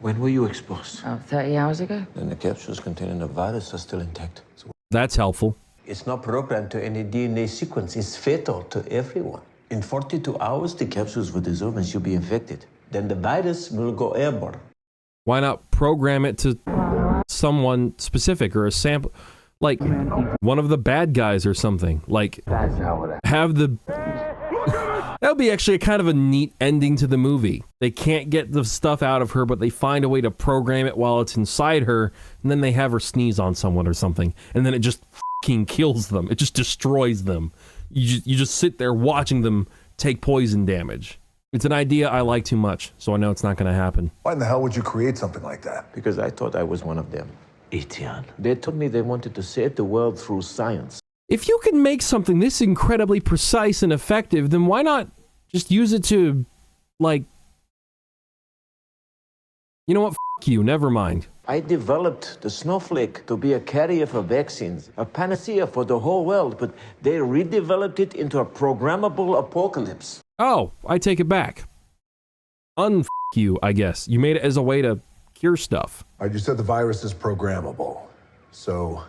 When were you exposed? 30 hours ago. Then the capsules containing the virus are still intact. So That's helpful. it's not programmed to any DNA sequence. It's fatal to everyone. In 42 hours, the capsules will dissolve and you'll be infected. Then the virus will go airborne. Why not program it to someone specific or a sample? Like one of the bad guys or something. Like have the... That would be actually a kind of a neat ending to the movie. They can't get the stuff out of her, but they find a way to program it while it's inside her, and then they have her sneeze on someone or something, and then it just fucking kills them. It just destroys them. You just sit there watching them take poison damage. It's an idea I like too much, so I know it's not going to happen. Why in the hell would you create something like that? Because I thought I was one of them. Etienne. They told me they wanted to save the world through science. If you can make something this incredibly precise and effective, then why not just use it to, like... You know what? F*** you. Never mind. I developed the snowflake to be a carrier for vaccines, a panacea for the whole world, but they redeveloped it into a programmable apocalypse. Oh, I take it back. Un-f*** you, I guess. You made it as a way to cure stuff. All right, you said the virus is programmable, so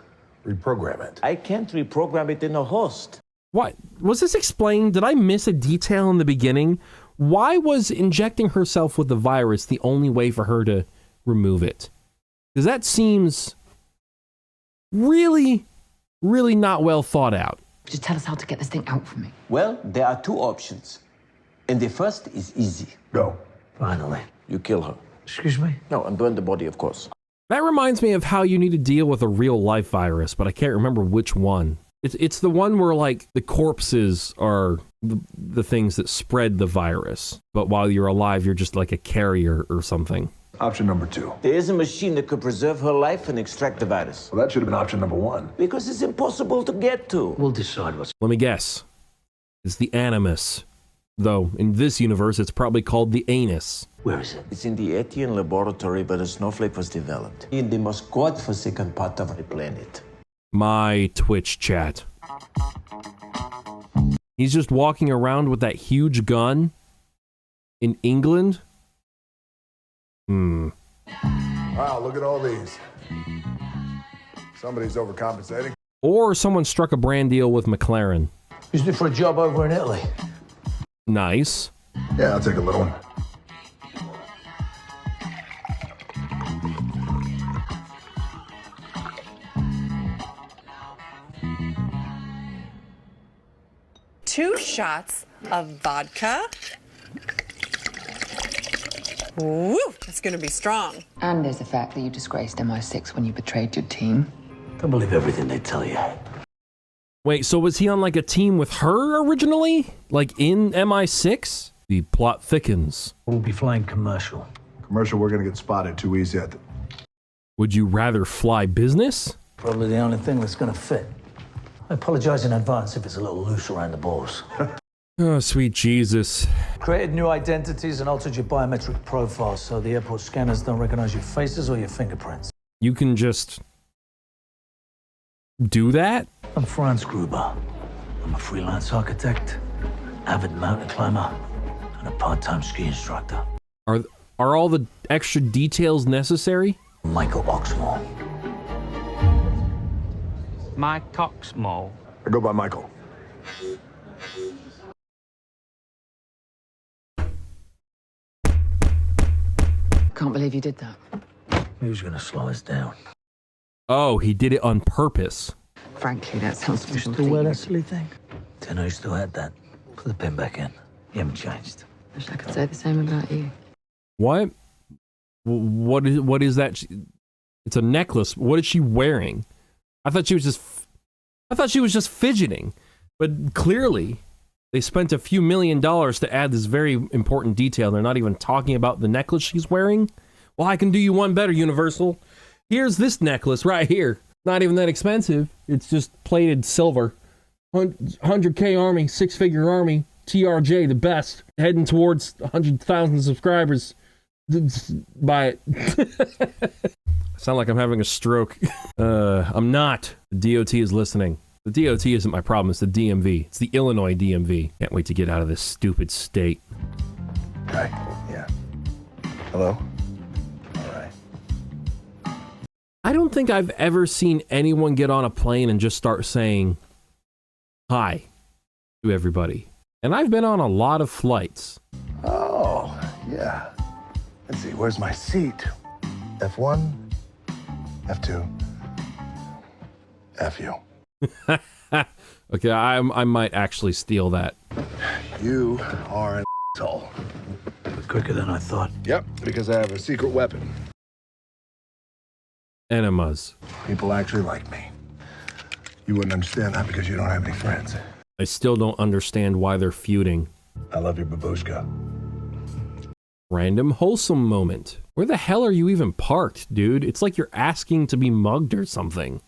reprogram it. I can't reprogram it in a host. What? Was this explained? Did I miss a detail in the beginning? Why was injecting herself with the virus the only way for her to remove it? Because that seems really, really not well thought out. Just tell us how to get this thing out for me. Well, there are two options. And the first is easy. Go. Finally. You kill her. Excuse me? No, and burn the body, of course. That reminds me of how you need to deal with a real-life virus, but I can't remember which one. It's the one where, like, the corpses are the things that spread the virus, but while you're alive, you're just like a carrier or something. Option number 2. There is a machine that could preserve her life and extract the virus. Well, that should have been option number 1. Because it's impossible to get to. We'll decide what's... Let me guess. It's the animus. Though, in this universe, it's probably called the anus. Where is it? It's in the Etienne laboratory where the snowflake was developed. In the most godforsaken part of the planet. My Twitch chat. He's just walking around with that huge gun in England? Wow, look at all these. Somebody's overcompensating. Or someone struck a brand deal with McLaren. Used it for a job over in Italy. Nice. Yeah, I'll take a little one. Two shots of vodka. Woo, it's gonna be strong. And there's the fact that you disgraced MI6 when you betrayed your team. Don't believe everything they tell you. Wait, so was he on like a team with her originally? Like in MI6? The plot thickens. We'll be flying commercial. Commercial, we're gonna get spotted too easy at the... Would you rather fly business? Probably the only thing that's gonna fit. I apologize in advance if it's a little loose around the balls. Oh, sweet Jesus. Created new identities and altered your biometric profiles so the airport scanners don't recognize your faces or your fingerprints. You can just do that? I'm Franz Gruber. I'm a freelance architect, avid mountain climber, and a part-time ski instructor. Are all the extra details necessary? Michael Oxmall. Mike Oxmall. I go by Michael. Can't believe you did that. Who's gonna slow us down? Oh, he did it on purpose. Frankly, that sounds You still wear that silly thing? Didn't know you still had that. Put the pin back in. You haven't changed. Wish I could say the same about you. What? What is that? It's a necklace. What is she wearing? I thought she was just fidgeting. But clearly, they spent a few $1 million to add this very important detail. They're not even talking about the necklace she's wearing. Well, I can do you one better, Universal. Here's this necklace right here. Not even that expensive. It's just plated silver. 100K army, 6-figure army, TRJ, the best. Heading towards 100,000 subscribers. Buy it. Sound like I'm having a stroke. I'm not. The DOT is listening. The DOT isn't my problem, it's the DMV. It's the Illinois DMV. Can't wait to get out of this stupid state. Okay, yeah. Hello? All I don't think I've ever seen anyone get on a plane and just start saying hi to everybody. And I've been on a lot of flights. Oh, yeah. Let's see, where's my seat? F1, F2, F you. Okay, I might actually steal that. You are an asshole. Quicker than I thought. Yep, because I have a secret weapon. Enemas. People actually like me. You wouldn't understand that because you don't have any friends. I still don't understand why they're feuding. I love your babushka. Random wholesome moment. Where the hell are you even parked, dude? It's like you're asking to be mugged or something.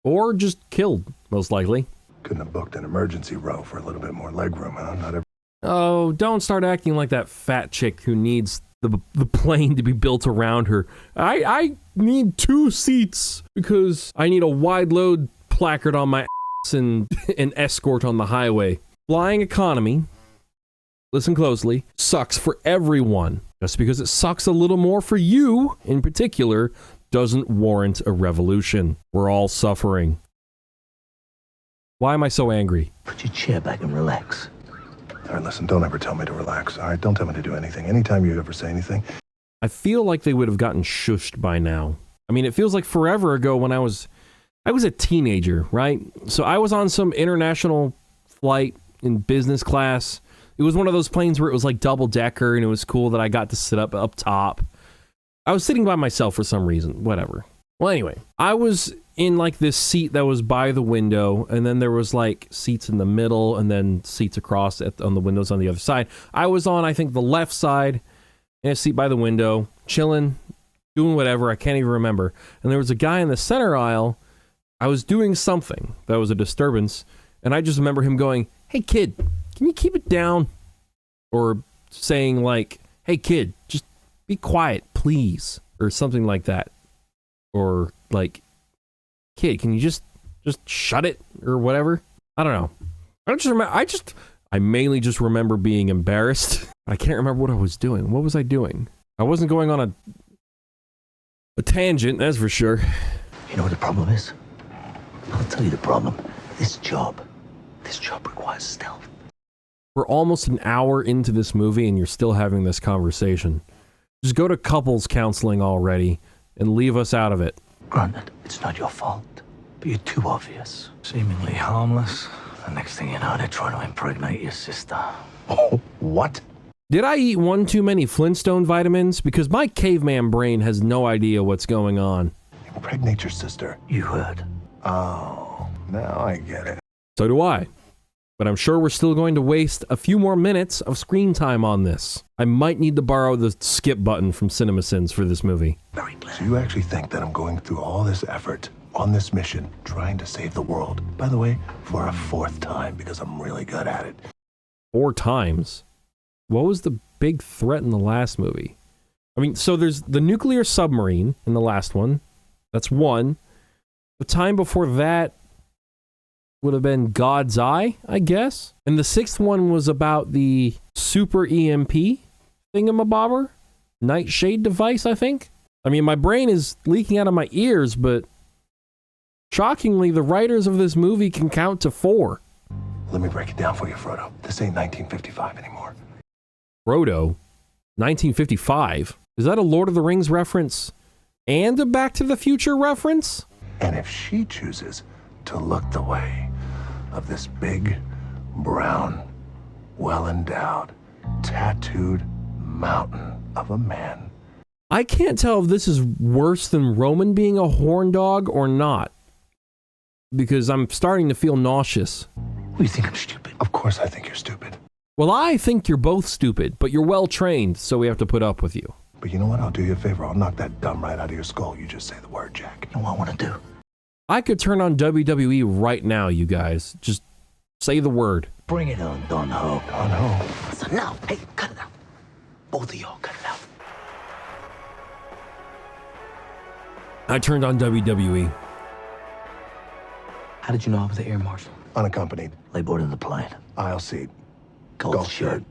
Or just killed, most likely. Couldn't have booked an emergency row for a little bit more legroom, huh? Not every... Oh, don't start acting like that fat chick who needs the plane to be built around her. I need 2 seats because I need a wide load placard on my ass and an escort on the highway. Flying economy, listen closely, sucks for everyone. Just because it sucks a little more for you, in particular, doesn't warrant a revolution. We're all suffering. Why am I so angry? Put your chair back and relax. All right, listen, don't ever tell me to relax, all right? Don't tell me to do anything. Anytime you ever say anything... I feel like they would have gotten shushed by now. I mean, it feels like forever ago when I was a teenager, right? So I was on some international flight in business class. It was one of those planes where it was like double-decker, and it was cool that I got to sit up top. I was sitting by myself for some reason, whatever. Well, anyway, I was in like this seat that was by the window, and then there was like seats in the middle, and then seats across on the windows on the other side. I was on, I think, the left side, in a seat by the window, chilling, doing whatever, I can't even remember. And there was a guy in the center aisle. I was doing something that was a disturbance, and I just remember him going, "Hey kid, can you keep it down?" Or saying like, "Hey kid, just be quiet, please," or something like that. Or like, "Kid, can you just shut it," or whatever. I don't know. I mainly just remember being embarrassed. I can't remember what I was doing. What was I doing? I wasn't going on a tangent, that's for sure. You know what the problem is? I'll tell you the problem. This job requires stealth. We're almost an hour into this movie and you're still having this conversation. Just go to couples counseling already and leave us out of it. Granted, it's not your fault, but you're too obvious. Seemingly harmless. The next thing you know, they're trying to impregnate your sister. Oh, what? Did I eat one too many Flintstone vitamins? Because my caveman brain has no idea what's going on. Impregnate your sister. You heard. Oh, now I get it. So do I. But I'm sure we're still going to waste a few more minutes of screen time on this. I might need to borrow the skip button from CinemaSins for this movie. Very clear. So you actually think that I'm going through all this effort on this mission, trying to save the world, by the way, for a 4th time, because I'm really good at it. 4 times? What was the big threat in the last movie? I mean, so there's the nuclear submarine in the last one. That's 1. The time before that would have been God's Eye, I guess. And the 6th one was about the Super EMP thingamabobber? Nightshade device, I think? I mean, my brain is leaking out of my ears, but shockingly, the writers of this movie can count to 4. Let me break it down for you, Frodo. This ain't 1955 anymore. Frodo? 1955? Is that a Lord of the Rings reference? And a Back to the Future reference? And if she chooses to look the way of this big, brown, well-endowed, tattooed mountain of a man. I can't tell if this is worse than Roman being a horn dog or not. Because I'm starting to feel nauseous. What, you think I'm stupid? Of course I think you're stupid. Well, I think you're both stupid, but you're well trained, so we have to put up with you. But you know what? I'll do you a favor. I'll knock that dumb right out of your skull. You just say the word, Jack. You know what I want to do? I could turn on WWE right now, you guys. Just say the word. Bring it on, Don Ho. Don Ho. Listen, now. Hey, cut it out. Both of y'all, cut it out. I turned on WWE. How did you know I was the air marshal? Unaccompanied. Lay board in the plane. Aisle seat. Golf shirt.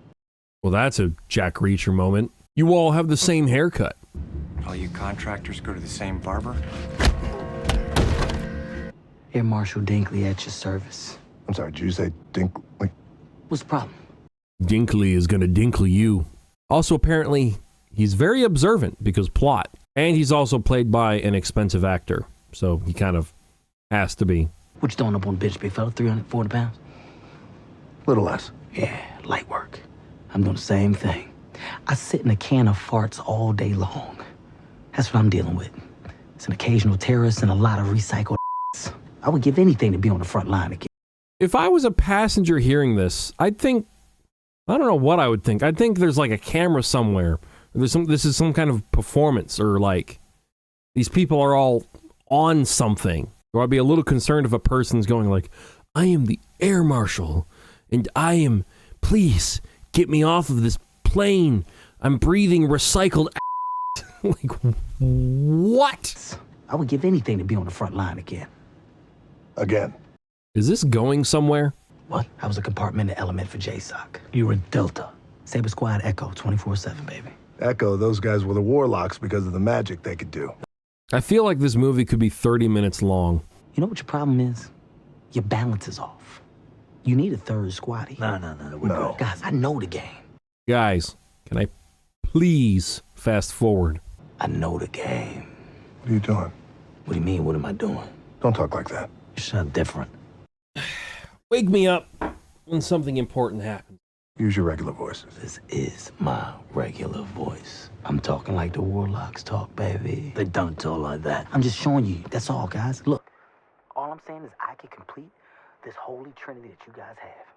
Well, that's a Jack Reacher moment. You all have the same haircut. All you contractors go to the same barber? Air Marshal Dinkley at your service. I'm sorry, did you say Dinkley? What's the problem? Dinkley is gonna dinkle you. Also, apparently, he's very observant because plot. And he's also played by an expensive actor. So he kind of has to be. What you throwing up on the bench, big fella? 340 pounds? Little less. Yeah, light work. I'm doing the same thing. I sit in a can of farts all day long. That's what I'm dealing with. It's an occasional terrorist and a lot of recycled I would give anything to be on the front line again. If I was a passenger hearing this, I'd think, I don't know what I would think. I'd think there's like a camera somewhere. This is some kind of performance, or like these people are all on something. Or I'd be a little concerned if a person's going like, I am the air marshal and please get me off of this plane. I'm breathing recycled Like, what? I would give anything to be on the front line again. Again. Is this going somewhere? What? I was a compartmental element for JSOC. You were Delta. Saber Squad Echo 24/7, baby. Echo, those guys were the warlocks because of the magic they could do. I feel like this movie could be 30 minutes long. You know what your problem is? Your balance is off. You need a third squatty. No. Good. Guys, I know the game. Guys, can I please fast forward? I know the game. What are you doing? What do you mean, what am I doing? Don't talk like that. You sound different. Wake me up when something important happens. Use your regular voice. This is my regular voice. I'm talking like the warlocks talk, baby. They don't talk like that. I'm just showing you. That's all, guys. Look, all I'm saying is I can complete this holy trinity that you guys have.